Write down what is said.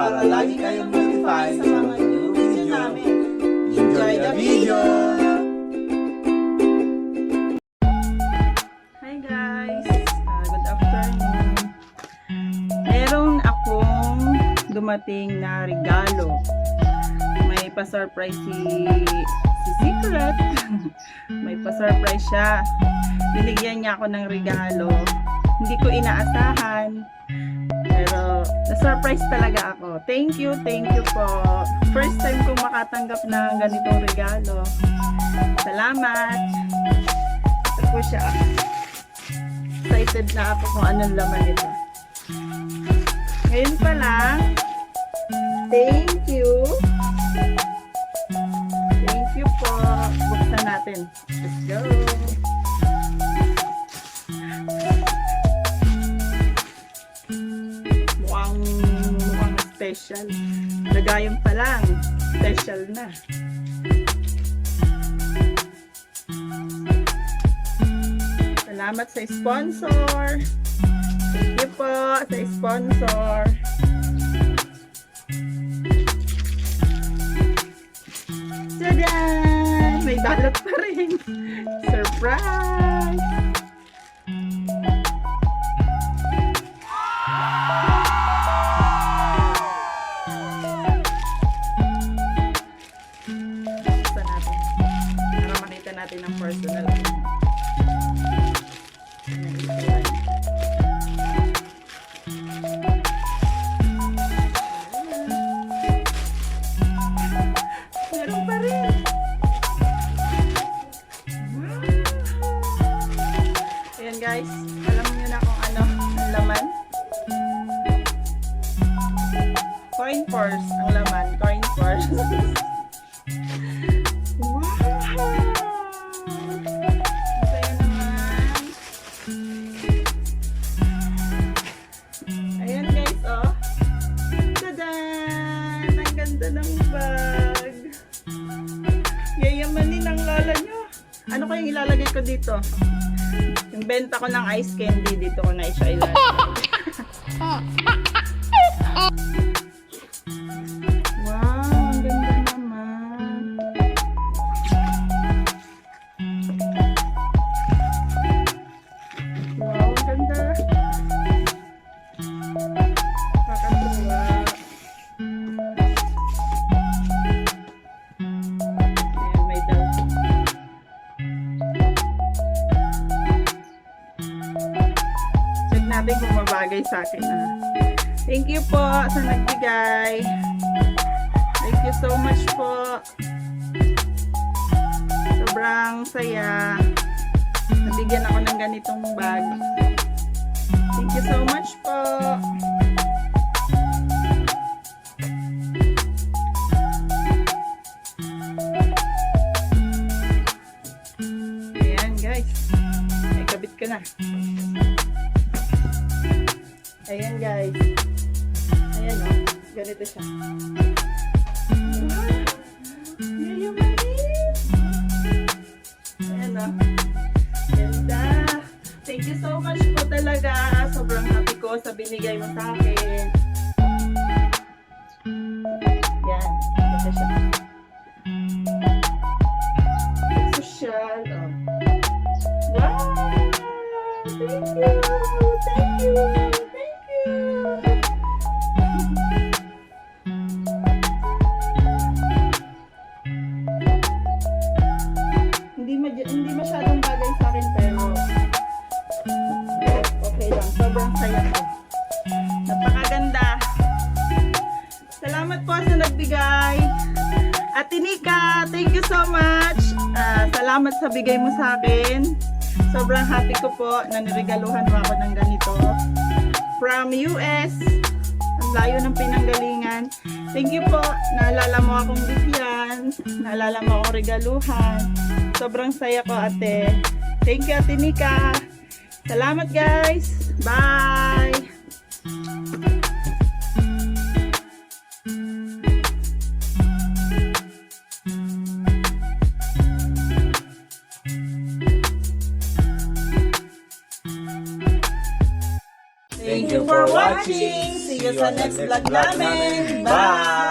para lagi kayong notify sa mga new video namin. Enjoy the video! Hi guys! Good afternoon. Meron akong dumating na regalo. May pa-surprise si Secret. May pa-surprise siya. Binigyan niya ako ng regalo. Hindi ko inaasahan. Pero na-surprise talaga ako. Thank you po. First time kong makatanggap ng ganitong regalo. Salamat. Ito po siya. Excited na ako kung anong laman nito. Ngayon pa lang. Thank you. Thank you po. Buksan natin. Let's go. Mukhang special. Lagayan pa lang. Special na. Salamat sa sponsor. Thank you po sa sponsor. Tada! May balot pa rin. Surprise! Buksan natin. Para makita natin ang personal. Meron pa rin. Ayan guys, alam niyo na kung ano ang laman. Coin purse ang laman. Coin purse. Wow! Masaya naman. Ayan guys, oh. Tadan! Ang ganda ng bag. Yayamanin ang lola nyo. Ano kayong ilalagay ko dito? Yung benta ko ng ice candy, dito ko na siya ilalagay. Wow, ang ganda naman. Wow, ang ganda. Kakatuwa. Ayan, may daw. Check natin kung mabagay sa akin. Thank you po sa nagbigay. Thank you so much po. Sobrang saya. Nabigyan ako ng ganitong bag. Thank you so much po. Ayan guys. Ay, kabit ka na. Ayan guys. Ayan o. Ganito siya. Ayan o. Ganda. Thank you so much po talaga. Sobrang happy ko sa binigay mo sa akin. Yan. Ganito siya. Social. Oh. Wow! Thank you! Thank you! Thank you! Hindi masyadong bagay sa akin pero okay lang. Sobrang saya ko. Napakaganda. Salamat po sa nagbigay. Ate Nika, thank you so much. Salamat sa bigay mo sa akin. Sobrang happy ko po na niregaluhan mo ako ng ganito. From US. Ang layo ng pinanggalingan. Thank you po. Naalala mo akong bigyan. Naalala mo akong regaluhan. Sobrang saya ko, ate. Thank you, Ate Nika. Salamat, guys. Bye! Thank you for watching. See you sa next vlog namin. Bye!